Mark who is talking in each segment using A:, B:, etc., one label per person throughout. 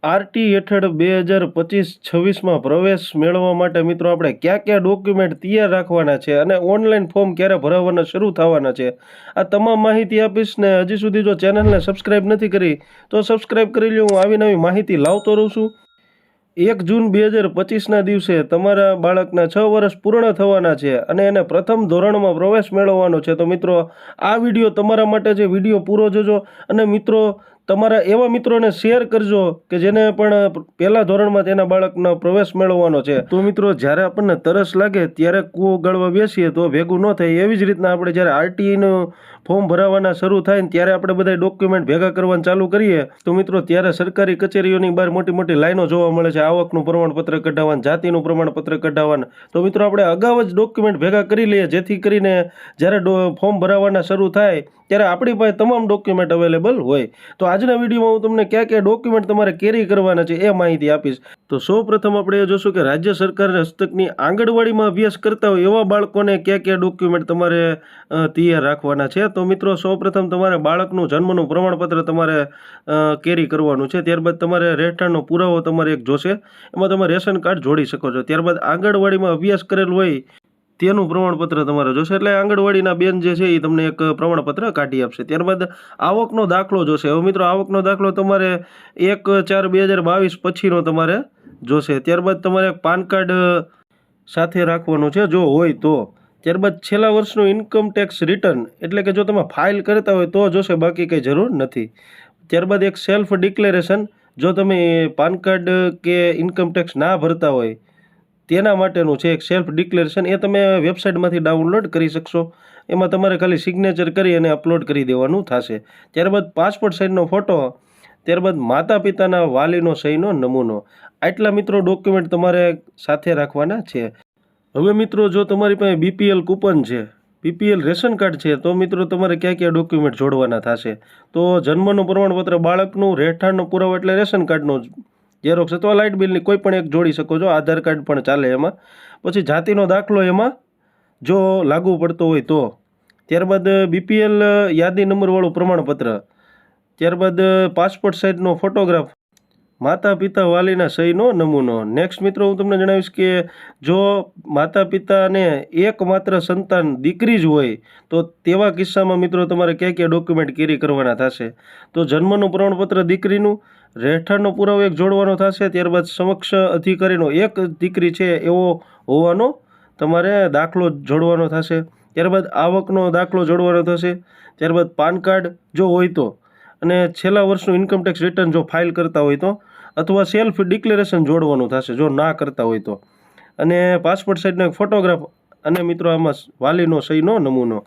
A: RT હેઠળ 2025-26માં પ્રવેશ મેળવવા માટે મિત્રો આપણે કયા કયા ડોક્યુમેન્ટ તૈયાર રાખવાના છે અને ઓનલાઈન ફોર્મ ક્યારે ભરાવવાના શરૂ થવાના છે, આ તમામ માહિતી આપીશ. ને હજી સુધી જો ચેનલને સબસ્ક્રાઈબ નથી કરી તો સબસ્ક્રાઈબ કરી લો. હું આવી નવી માહિતી લાવતો રહું છું. 1 જૂન 2025ના દિવસે તમારા બાળકના 6 વર્ષ પૂર્ણ થવાના છે અને એને પ્રથમ ધોરણમાં પ્રવેશ મેળવવાનો છે. તો મિત્રો, આ વિડીયો તમારા માટે છે. વિડીયો પૂરો જોજો અને મિત્રો તમારા એવા મિત્રોને શેર કરજો કે જેને પણ પહેલા ધોરણમાં તેના બાળકનો પ્રવેશ મેળવવાનો છે. તો મિત્રો, જ્યારે આપણને તરસ લાગે ત્યારે કૂવો ગળવા બેસીએ તો ભેગું ન થાય, એવી જ રીતના આપણે જ્યારે આરટીઈનું ફોર્મ ભરાવાના શરૂ થાય ને ત્યારે આપણે બધા ડોક્યુમેન્ટ ભેગા કરવાનું ચાલુ કરીએ તો મિત્રો ત્યારે સરકારી કચેરીઓની બહાર મોટી મોટી લાઈનો જોવા મળે છે. આવકનું પ્રમાણપત્ર કઢાવવાનું, જાતિનું પ્રમાણપત્ર કઢાવવાનું. તો મિત્રો, આપણે અગાઉ જ ડોક્યુમેન્ટ ભેગા કરી લઈએ જેથી કરીને જ્યારે ફોર્મ ભરાવાના શરૂ થાય ત્યારે આપણી પાસે તમામ ડોક્યુમેન્ટ અવેલેબલ હોય. તો આજના વિડીયોમાં હું તમને કયા કયા ડોક્યુમેન્ટ તમારે કેરી કરવાના છે એ માહિતી આપીશ. તો સૌ પ્રથમ આપણે એ જોશું કે રાજ્ય સરકાર હસ્તકની આંગણવાડીમાં અભ્યાસ કરતા હોય એવા બાળકોને કયા કયા ડોક્યુમેન્ટ તમારે તૈયાર રાખવાના છે. તો મિત્રો, સૌ પ્રથમ તમારે બાળકનું જન્મનું પ્રમાણપત્ર તમારે કેરી કરવાનું છે. ત્યારબાદ તમારે રહેઠાણનો પુરાવો તમારે એક જોશે, એમાં તમે રેશન કાર્ડ જોડી શકો છો. ત્યારબાદ આંગણવાડીમાં અભ્યાસ કરેલ હોય તેનું પ્રમાણપત્ર તમારે જોશે, એટલે આંગણવાડીના બેન જે છે એ તમને એક પ્રમાણપત્ર કાઢી આપશે. ત્યારબાદ આવકનો દાખલો જોશે. હવે મિત્રો, આવકનો દાખલો તમારે 1/4/2022 પછીનો તમારે જોશે. ત્યારબાદ તમારે પાન કાર્ડ સાથે રાખવાનું છે જો હોય તો. ત્યારબાદ છેલ્લા વર્ષનું ઇન્કમ ટેક્સ રિટર્ન, એટલે કે જો તમે ફાઇલ કરતા હોય તો જોશે, બાકી કંઈ જરૂર નથી. ત્યારબાદ એક સેલ્ફ ડિક્લેરેશન, જો તમે પાન કાર્ડ કે ઇન્કમ ટેક્સ ના ભરતા હોય તેના માટેનું છે એક સેલ્ફ ડિક્લેરેશન. એ તમે વેબસાઇટમાંથી ડાઉનલોડ કરી શકશો. એમાં તમારે ખાલી સિગ્નેચર કરી અને અપલોડ કરી દેવાનું થશે. ત્યારબાદ પાસપોર્ટ સાઇઝનો ફોટો, ત્યારબાદ માતા પિતાના વાલીનો સહીનો નમૂનો. આટલા મિત્રો ડોક્યુમેન્ટ તમારે સાથે રાખવાના છે. હવે મિત્રો, જો તમારી પાસે બીપીએલ કૂપન છે, બીપીએલ રેશન કાર્ડ છે, તો મિત્રો તમારે કયા કયા ડોક્યુમેન્ટ જોડવાના થશે. તો જન્મનું પ્રમાણપત્ર બાળકનું, રહેઠાણનો પુરાવો એટલે રેશન કાર્ડનો ઝેરોક્સ અથવા લાઇટ બિલની કોઈ પણ એક જોડી શકો છો. આધાર કાર્ડ પણ ચાલે એમાં. પછી જાતિનો દાખલો એમાં જો લાગુ પડતો હોય તો. ત્યારબાદ બીપીએલ યાદી નંબરવાળું પ્રમાણપત્ર. ત્યારબાદ પાસપોર્ટ સાઇઝનો ફોટોગ્રાફ, માતા પિતા વાલીના સહીનો નમૂનો. નેક્સ્ટ મિત્રો, હું તમને જણાવીશ કે જો માતા પિતાને એકમાત્ર સંતાન દીકરી જ હોય તો તેવા કિસ્સામાં મિત્રો તમારે કયા કયા ડોક્યુમેન્ટ કેરી કરવાના થશે. તો જન્મનું પ્રમાણપત્ર દીકરીનું, રહેઠાણનો પુરાવો એક જોડવાનો થશે. ત્યારબાદ સમક્ષ અધિકારીનો એક દીકરી છે એવો હોવાનો તમારે દાખલો જોડવાનો થશે. ત્યારબાદ આવકનો દાખલો જોડવાનો થશે. ત્યારબાદ પાન કાર્ડ જો હોય તો, અને છેલ્લા વર્ષનું ઇન્કમ ટેક્સ રિટર્ન જો ફાઇલ કરતા હોય તો, અથવા સેલ્ફ ડિક્લેરેશન જોડવાનું થશે જો ના કરતા હોય તો, અને પાસપોર્ટ સાઇઝનો એક ફોટોગ્રાફ, અને મિત્રો આમાં વાલીનો સહીનો નમૂનો.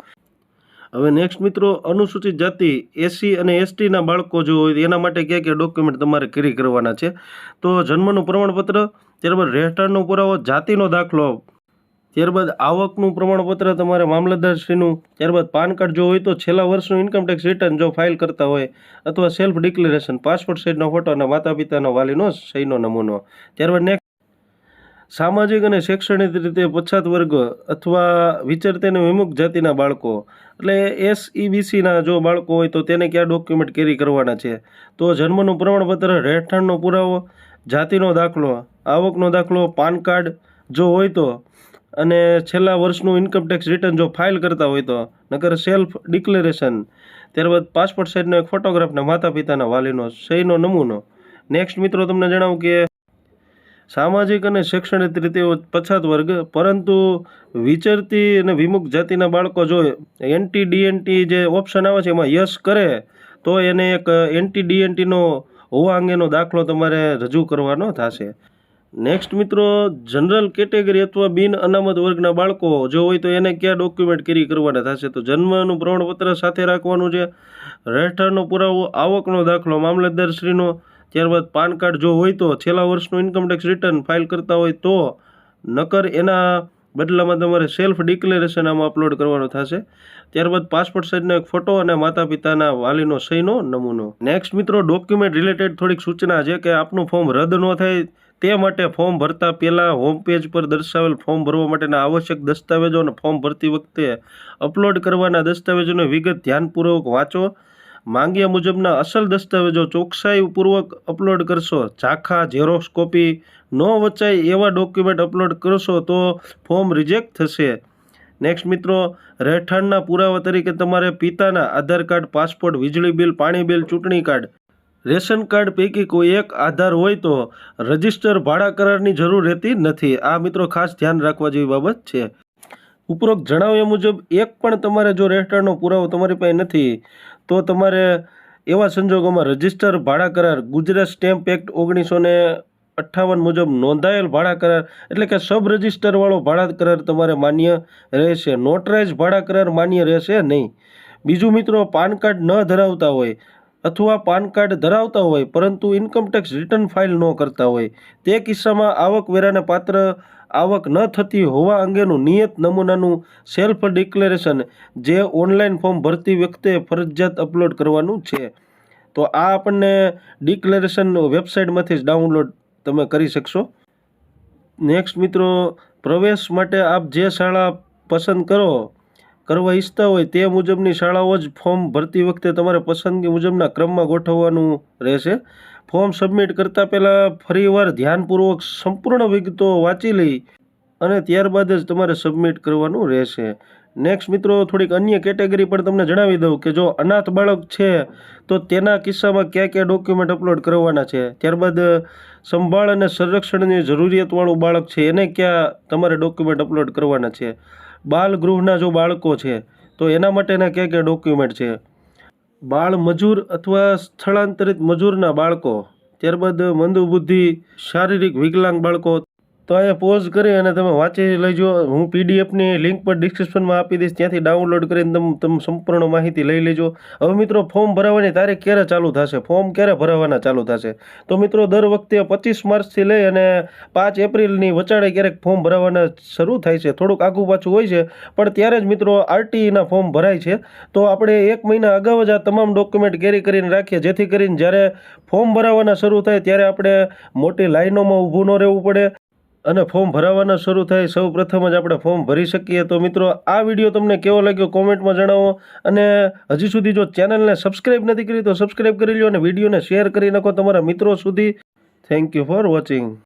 A: હવે નેક્સ્ટ મિત્રો, અનુસૂચિત જાતિ એસસી અને એસટીના બાળકો જો હોય એના માટે કયા કયા ડોક્યુમેન્ટ તમારે કેરી કરવાના છે. તો જન્મનું પ્રમાણપત્ર, ત્યારબાદ રહેઠાણનો પુરાવો, જાતિનો દાખલો, ત્યારબાદ આવકનું પ્રમાણપત્ર તમારે મામલતદારશ્રીનું, ત્યારબાદ પાન કાર્ડ જો હોય તો છેલ્લા વર્ષનું ઇન્કમ ટેક્સ રિટર્ન જો ફાઇલ કરતા હોય, અથવા સેલ્ફ ડિક્લેરેશન, પાસપોર્ટ સાઇઝનો ફોટો અને માતા પિતાના વાલીનો સહીનો નમૂનો. ત્યારબાદ નેક્સ્ટ, સામાજિક અને શૈક્ષણિક રીતે પછાત વર્ગ અથવા વિચરતી અને વિમુખ જાતિના બાળકો, એટલે એસઈબીસીના જો બાળકો હોય તો તેને કયા ડોક્યુમેન્ટ કેરી કરવાના છે. તો જન્મનું પ્રમાણપત્ર, રહેઠાણનો પુરાવો, જાતિનો દાખલો, આવકનો દાખલો, પાન કાર્ડ જો હોય તો, અને છેલ્લા વર્ષનું ઇન્કમ ટેક્સ રિટર્ન જો ફાઇલ કરતા હોય તો, નકર સેલ્ફ ડિક્લેરેશન. ત્યારબાદ પાસપોર્ટ સાઇઝનો એક ફોટોગ્રાફ ને માતા પિતાના વાલીનો સહીનો નમૂનો. નેક્સ્ટ મિત્રો, તમને જણાવું કે સામાજિક અને શૈક્ષણિક રીતે પછાત વર્ગ પરંતુ વિચરતી અને વિમુખ જાતિના બાળકો જો એનટી ડીએનટી જે ઓપ્શન આવે છે એમાં યસ કરે તો એને એક એનટી ડીએનટીનો હોવા અંગેનો દાખલો તમારે રજૂ કરવાનો થશે. નેક્સ્ટ મિત્રો, જનરલ કેટેગરી અથવા બિન અનામત વર્ગના બાળકો જો હોય તો એને કયા ડોક્યુમેન્ટ કેરી કરવાના થશે. તો જન્મનું પ્રમાણપત્ર સાથે રાખવાનું છે, રહેઠાણનો પુરાવો, આવકનો દાખલો મામલતદારશ્રીનો, ત્યારબાદ પાન કાર્ડ જો હોય તો છેલ્લા વર્ષનું ઇન્કમ ટેક્સ રિટર્ન ફાઇલ કરતા હોય તો, નકર એના બદલામાં તમારે સેલ્ફ ડિક્લેરેશન આમાં અપલોડ કરવાનો થશે. ત્યારબાદ પાસપોર્ટ સાઇઝનો એક ફોટો અને માતા પિતાના વાલીનો સહીનો નમૂનો. નેક્સ્ટ મિત્રો, ડોક્યુમેન્ટ રિલેટેડ થોડીક સૂચના છે કે આપનું ફોર્મ રદ ન થાય તે માટે ફોર્મ ભરતા પહેલાં હોમ પેજ પર દર્શાવેલ ફોર્મ ભરવા માટેના આવશ્યક દસ્તાવેજો અને ફોર્મ ભરતી વખતે અપલોડ કરવાના દસ્તાવેજોની વિગત ધ્યાનપૂર્વક વાંચો માંગ્યા મુજબના અસલ દસ્તાવેજો ચોકસાઈપૂર્વક અપલોડ કરશો, ઝાંખા ઝેરોક્સ કોપી ન વચાય એવા ડોક્યુમેન્ટ અપલોડ કરશો તો ફોર્મ રિજેક્ટ થશે. નેક્સ્ટ મિત્રો, રહેઠાણના પુરાવા તરીકે તમારે પિતાના આધાર કાર્ડ, પાસપોર્ટ, વીજળી બિલ, પાણી બિલ, ચૂંટણી કાર્ડ, રેશન કાર્ડ પૈકી કોઈ એક આધાર હોય તો રજિસ્ટર ભાડા કરારની જરૂર રહેતી નથી. આ મિત્રો ખાસ ધ્યાન રાખવા જેવી બાબત છે. ઉપરોક્ત જણાવ્યા મુજબ એક પણ તમારે જો રહેઠાણનો પુરાવો તમારી પાસે નથી તો તમારે એવા સંજોગોમાં રજિસ્ટર ભાડા કરાર ગુજરાત સ્ટેમ્પ એક્ટ 1958 મુજબ નોંધાયેલ ભાડા કરાર એટલે કે સબ રજિસ્ટરવાળો ભાડા કરાર તમારે માન્ય રહેશે. નોટરાઇઝ ભાડા કરાર માન્ય રહેશે નહીં. બીજું મિત્રો, પાન કાર્ડ ન ધરાવતા હોય અથવા પાન કાર્ડ ધરાવતા હોય પરંતુ ઇન્કમટેક્સ રિટર્ન ફાઇલ ન કરતા હોય તે કિસ્સામાં આવકવેરાને પાત્ર આવક ન થતી હોવા અંગેનું નિયત નમૂનાનું સેલ્ફ ડિક્લેરેશન જે ઓનલાઈન ફોર્મ ભરતી વખતે ફરજિયાત અપલોડ કરવાનું છે. તો આ આપણને ડિક્લેરેશન વેબસાઇટમાંથી જ ડાઉનલોડ તમે કરી શકશો. નેક્સ્ટ મિત્રો, પ્રવેશ માટે આપ જે શાળા પસંદ કરવા ઈચ્છતા હોય તે મુજબની શાળાઓ જ ફોર્મ ભરતી વખતે તમારે પસંદગી મુજબના ક્રમમાં ગોઠવવાનું રહેશે. ફોર્મ સબમિટ કરતાં પહેલાં ફરીવાર ધ્યાનપૂર્વક સંપૂર્ણ વિગતો વાંચી લઈ અને ત્યારબાદ જ તમારે સબમિટ કરવાનું રહેશે. નેક્સ્ટ મિત્રો, થોડીક અન્ય કેટેગરી પણ તમને જણાવી દઉં કે જો અનાથ બાળક છે તો તેના કિસ્સામાં કયા કયા ડોક્યુમેન્ટ અપલોડ કરવાના છે. ત્યારબાદ સંભાળ અને સંરક્ષણની જરૂરિયાતવાળું બાળક છે એને કયા તમારે ડોક્યુમેન્ટ અપલોડ કરવાના છે. બાલ ગૃહના જો બાળકો છે તો એના માટેના કયા કયા ડોક્યુમેન્ટ છે. બાળ મજૂર અથવા સ્થળાંતરિત મજૂરના બાળકો, ત્યારબાદ મંદબુદ્ધિ, શારીરિક વિકલાંગ બાળકો. તો અહીંયા પોઝ કરી અને તમે વાંચી લેજો. હું પીડીએફની લિંક પર ડિસ્ક્રિપ્શનમાં આપી દઈશ, ત્યાંથી ડાઉનલોડ કરીને તમે સંપૂર્ણ માહિતી લઈ લેજો. હવે મિત્રો, ફોર્મ ભરાવાની તારીખ ક્યારે ચાલુ થશે, ફોર્મ ક્યારે ભરાવાના ચાલુ થશે? તો મિત્રો, દર વખતે 25 માર્ચથી લઈ અને 5 એપ્રિલની વચાળે ક્યારેક ફોર્મ ભરાવાના શરૂ થાય છે. થોડુંક આઘું પાછું હોય છે પણ ત્યારે જ મિત્રો આરટીઈના ફોર્મ ભરાય છે. તો આપણે 1 મહિના અગાઉ જ આ તમામ ડોક્યુમેન્ટ કેરી કરીને રાખીએ જેથી કરીને જ્યારે ફોર્મ ભરાવાના શરૂ થાય ત્યારે આપણે મોટી લાઈનોમાં ઊભું ન રહેવું પડે અને ફોર્મ ભરાવાના શરૂ થાય સૌ પ્રથમ જ આપણે ફોર્મ ભરી શકીએ. તો મિત્રો, આ વિડીયો તમને કેવો લાગ્યો કોમેન્ટમાં જણાવો અને હજી સુધી જો ચેનલને સબસ્ક્રાઈબ નથી કરી તો સબસ્ક્રાઈબ કરી લો અને વિડીયોને શેર કરી નાખો તમારા મિત્રો સુધી. Thank you for watching.